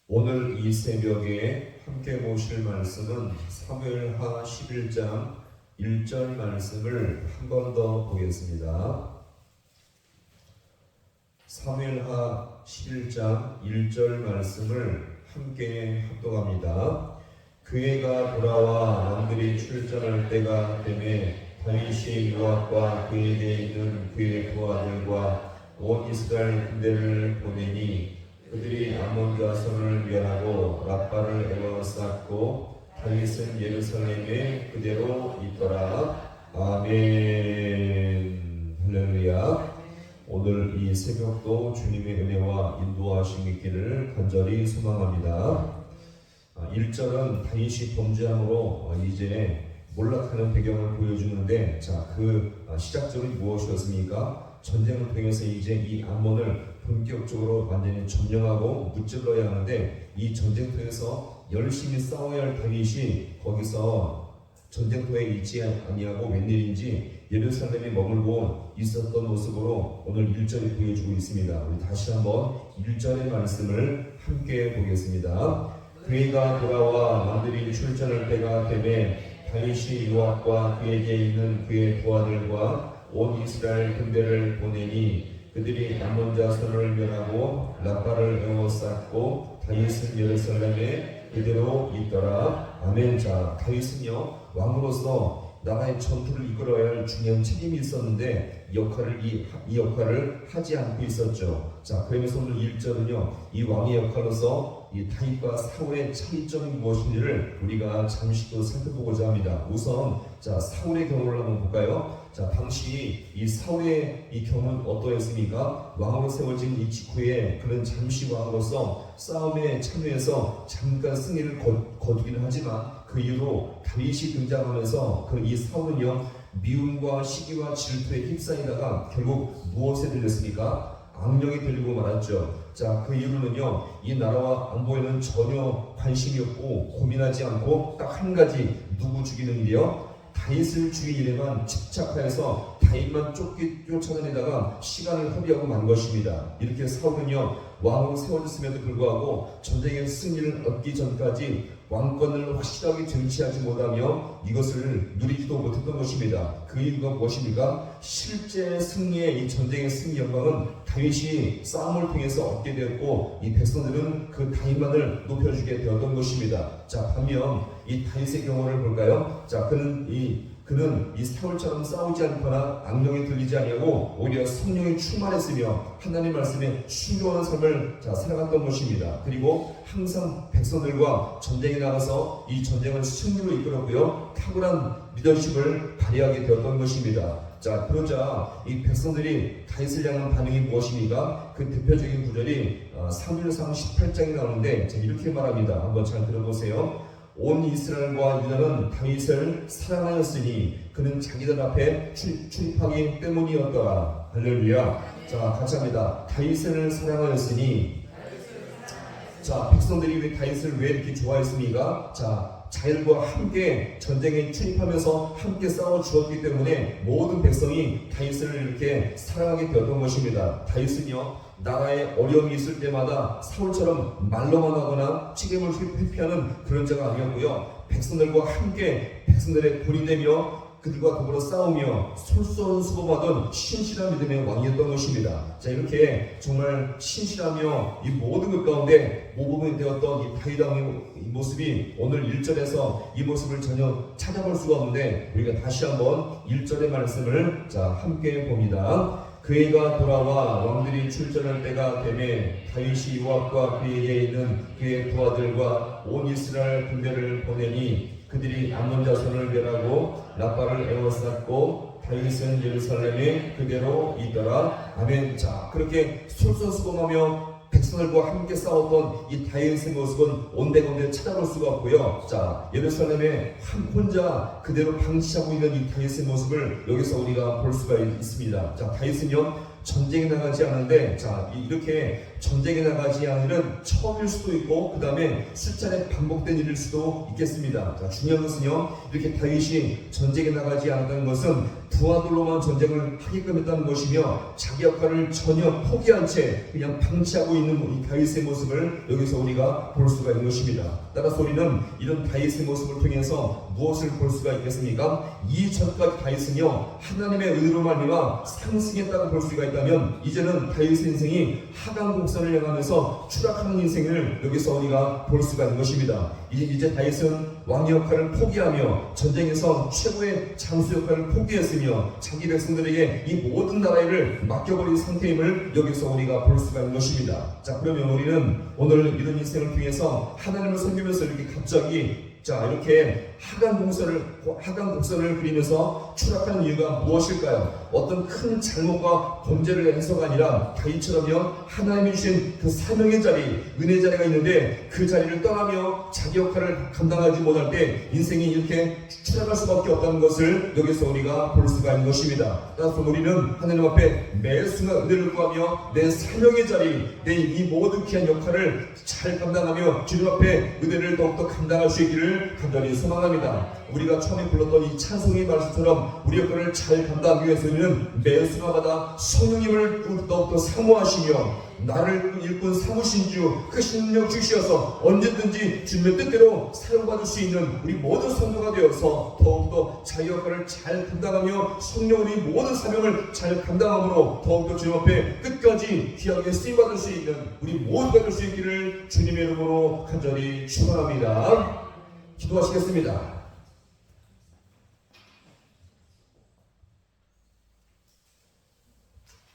오늘 이 새벽에 함께 보실 말씀은 사무엘하 11장 1절 말씀을 한 번 더 보겠습니다. 사무엘하 11장 1절 말씀을 함께 합독합니다. 그해가 돌아와 왕들이 출전할 때가 되매 다윗이 요압과 그에게 있는 그의 부하들과 온 이스라엘 군대를 보내니 그들이 암몬 자손을 멸하고 라빠를 에워쌌고 다윗은 예루살렘에 그대로 있더라. 아멘. 할렐루야. 오늘 이 새벽도 주님의 은혜와 인도하심이 있기를 간절히 소망합니다. 1절은 다윗이 범죄함으로 이제 몰락하는 배경을 보여주는데, 그 시작점이 무엇이었습니까? 전쟁을 통해서 이제 이 암몬을 본격적으로 완전히 점령하고 무찔러야 하는데, 이 전쟁터에서 열심히 싸워야 할 다윗이 거기서 전쟁터에 있지 아니하고 웬일인지 예루살렘에 머물고 있었던 모습으로 오늘 1절이 보여주고 있습니다. 우리 다시 한번 1절의 말씀을 함께 보겠습니다. 그해가 돌아와 왕들이 출전할 때가 되매 다윗이 요압과 그에게 있는 그의 부하들과 온 이스라엘 군대를 보내니 그들이 암몬 자손을 멸하고 라빠를 에워쌌고 다윗은 예루살렘에 그대로 있더라. 아멘. 다윗은요, 왕으로서 나라의 전투를 이끌어야 할 중요한 책임이 있었는데 이 역할을 하지 않고 있었죠. 그러면서 오늘 1절은요, 이 왕의 역할로서 이 다윗과 사울의 차이점이 무엇인지를 우리가 잠시 또 살펴보고자 합니다. 우선 사울의 경우를 한번 볼까요? 당시 이 사울의 이 경우는 어떠했습니까? 왕으로 세워진 이 직후에 그는 잠시 왕으로서 싸움에 참여해서 잠깐 승리를 거두기는 하지만 그 이후로 다윗이 등장하면서 이 사울은요, 미움과 시기와 질투에 휩싸이다가 결국 무엇에 들렸습니까? 악령이 들리고 말았죠. 그 이후로는요, 이 나라와 안보에는 전혀 관심이 없고 고민하지 않고 딱 한 가지, 누구 죽이는 일이요? 다윗을 죽일 일에만 집착하여서 다윗만 쫓아다니다가 시간을 허비하고 만 것입니다. 이렇게 사울은요, 왕으로 세워졌음에도 불구하고 전쟁의 승리를 얻기 전까지 왕권을 확실하게 쟁취하지 못하며 이것을 누리지도 못했던 것입니다. 그 이유가 무엇입니까? 실제 승리의 이 전쟁의 승리 영광은 다윗이 싸움을 통해서 얻게 되었고 이 백성들은 그 다윗만을 높여주게 되었던 것입니다. 반면 이 다윗의 경우를 볼까요? 그는 이 사울처럼 싸우지 않거나 악령에 들리지 아니하고 오히려 성령이 충만했으며 하나님 말씀에 순종하는 삶을 살아갔던 것입니다. 그리고 항상 백성들과 전쟁에 나가서 이 전쟁을 승리로 이끌었고요, 탁월한 리더십을 발휘하게 되었던 것입니다. 그러자 이 백성들이 다윗을 향한 반응이 무엇입니까? 그 대표적인 구절이 사무엘상 18장에 나오는데 이렇게 말합니다. 한번 잘 들어보세요. 온 이스라엘과 유다는 다윗을 사랑하였으니 그는 자기들 앞에 출입하기 때문이었더라. 할렐루야. 같이 합니다. 다윗을 사랑하였으니. 백성들이 왜 다윗을 왜 이렇게 좋아했습니까? 자일과 함께 전쟁에 출입하면서 함께 싸워 주었기 때문에 모든 백성이 다윗을 이렇게 사랑하게 되었던 것입니다. 다윗은요, 나라에 어려움이 있을 때마다 사울처럼 말로만 하거나 책임을 회피하는 그런 자가 아니었고요, 백성들과 함께 백성들의 본이 되며 그들과 더불어 싸우며 솔선수범하던 신실한 믿음의 왕이었던 것입니다. 이렇게 정말 신실하며 이 모든 것 가운데 모범이 되었던 이 다윗 왕의 모습이 오늘 1절에서 이 모습을 전혀 찾아볼 수가 없는데, 우리가 다시 한번 1절의 말씀을 함께 봅니다. 그해가 돌아와 왕들이 출전할 때가 되매 다윗이 요압과 그에게 있는 그의 부하들과 온 이스라엘 군대를 보내니 그들이 암몬 자손을 멸하고 라빠를 에워쌌고 다윗은 예루살렘에 그대로 있더라. 아멘. 그렇게 솔선수범하며 백성들과 함께 싸웠던 이 다윗의 모습은 온데건데 찾아볼 수가 없고요. 예루살렘에 혼자 그대로 방치하고 있는 이 다윗의 모습을 여기서 우리가 볼 수가 있습니다. 다윗은요, 전쟁에 나가지 않은데, 자, 이렇게 전쟁에 나가지 않은 일은 처음일 수도 있고, 그 다음에 수차례 반복된 일일 수도 있겠습니다. 자, 중요한 것은요, 이렇게 다윗이 전쟁에 나가지 않았다는 것은 부하들로만 전쟁을 하게끔 했다는 것이며, 자기 역할을 전혀 포기한 채 그냥 방치하고 있는 이 다윗의 모습을 여기서 우리가 볼 수가 있는 것입니다. 따라서 우리는 이런 다윗의 모습을 통해서 무엇을 볼 수가 있겠습니까? 이전까지 다윗은요, 하나님의 은혜로 말미암아 상승했다고 볼 수가 있다면, 이제는 다윗의 인생이 하강곡선을 향하면서 추락하는 인생을 여기서 우리가 볼 수가 있는 것입니다. 이제 다윗은 왕의 역할을 포기하며 전쟁에서 최고의 장수 역할을 포기했으며 자기 백성들에게 이 모든 나라를 맡겨버린 상태임을 여기서 우리가 볼 수가 있는 것입니다. 자, 그러면 우리는 오늘 이런 인생을 통해서 하나님을 섬기면서 이렇게 갑자기 이렇게 하강곡선을 그리면서 추락하는 이유가 무엇일까요? 어떤 큰 잘못과 범죄를 해서가 아니라 다윗처럼요, 하나님이 주신 그 사명의 자리, 은혜의 자리가 있는데 그 자리를 떠나며 자기 역할을 감당하지 못할 때 인생이 이렇게 추락할 수밖에 없다는 것을 여기서 우리가 볼 수가 있는 것입니다. 따라서 우리는 하나님 앞에 매 순간 은혜를 구하며 내 사명의 자리, 내 이 모든 귀한 역할을 잘 감당하며 주님 앞에 은혜를 더욱더 감당할 수 있기를 간절히 소망합니다. 우리가 처음에 불렀던 이 찬송의 말씀처럼 우리 역할을 잘 감당하기 위해서는 매 순간마다 성령님을 더욱더 사모하시며 나를 일꾼 삼으신 주 크신 능력 주시어서 언제든지 주님의 뜻대로 사용받을 수 있는 우리 모든 성도가 되어서 더욱더 자기 역할을 잘 감당하며 성령으로 이 모든 사명을 잘 감당함으로 더욱더 주님 앞에 끝까지 귀하게 쓰임받을 수 있는 우리 모두가 될 수 있기를 주님의 이름으로 간절히 축원합니다. 기도하시겠습니다.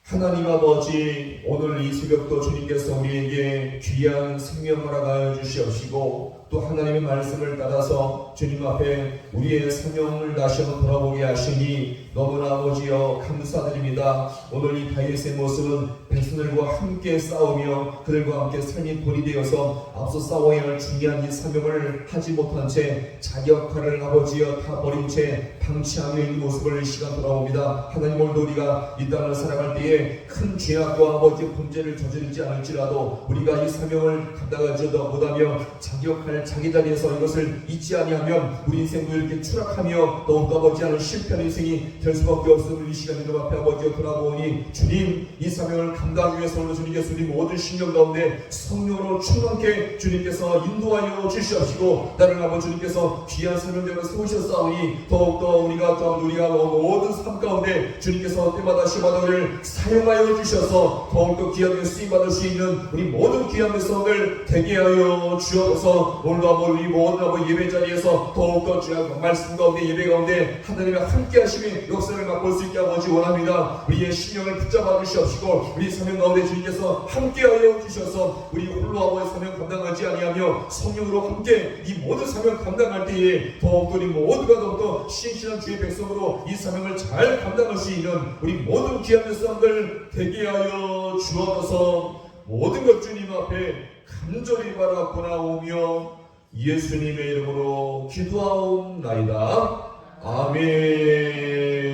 하나님 아버지, 오늘 이 새벽도 주님께서 우리에게 귀한 생명 허락하여 주시옵시고 또 하나님의 말씀을 따라서 주님 앞에 우리의 사명을 다시 한번 돌아보게 하시니 너무나 아버지여 감사드립니다. 오늘 이 다윗의 모습은 백성들과 함께 싸우며 그들과 함께 삶이 본이 되어서 앞서 싸워야 할 중요한 이 사명을 하지 못한 채 자기 역할을 아버지여 다 버린 채 방치하며 있는 모습을 시간 돌아옵니다. 하나님, 오늘도 우리가 이 땅을 살아갈 때에 큰 죄악과 아버지 범죄를 저지르지 않을지라도 우리가 이 사명을 감당하지 못하며 자기 역할 자기 자리에서 이것을 잊지 아니하면 우리 인생도 이렇게 추락하며 더욱더 아버지 하는 실패한 인생이 될 수밖에 없음을 이 시간 주님 앞에 아버지여 돌아보니 주님, 이 사명을 감당하기 위해서 오늘 주님께서 우리 모든 신령 가운데 성령으로 충만케 주님께서 인도하여 주시옵시고 나를 아버지 주님께서 귀한 사명대로 세우셨사오니 더욱더 우리가 모든 삶 가운데 주님께서 때마다 시마다 우리를 사용하여 주셔서 더욱더 귀하게 쓰임받을 수 있는 우리 모든 귀한 백성들 되게 하여 주옵소서. 오늘도 아버지 우리 모든 아버지 예배 자리에서 더욱더 주의 말씀 가운데 예배 가운데 하나님의 함께 하심의 역사를 맛볼 수 있게 아버지 원합니다. 우리의 심령을 붙잡아 주시옵시고 우리 사명 가운데 주님께서 함께 하여 주셔서 우리 홀로 아버지 사명 감당하지 아니하며 성령으로 함께 이 모든 사명 감당할 때에 더욱더 우리 모두가 더욱더 신실한 주의 백성으로 이 사명을 잘 감당할 수 있는 우리 모든 귀한 백성들 되게 하여 주옵소서. 모든 것 주님 앞에 간절히 바라보나오며 예수님의 이름으로 기도하옵나이다. 아멘.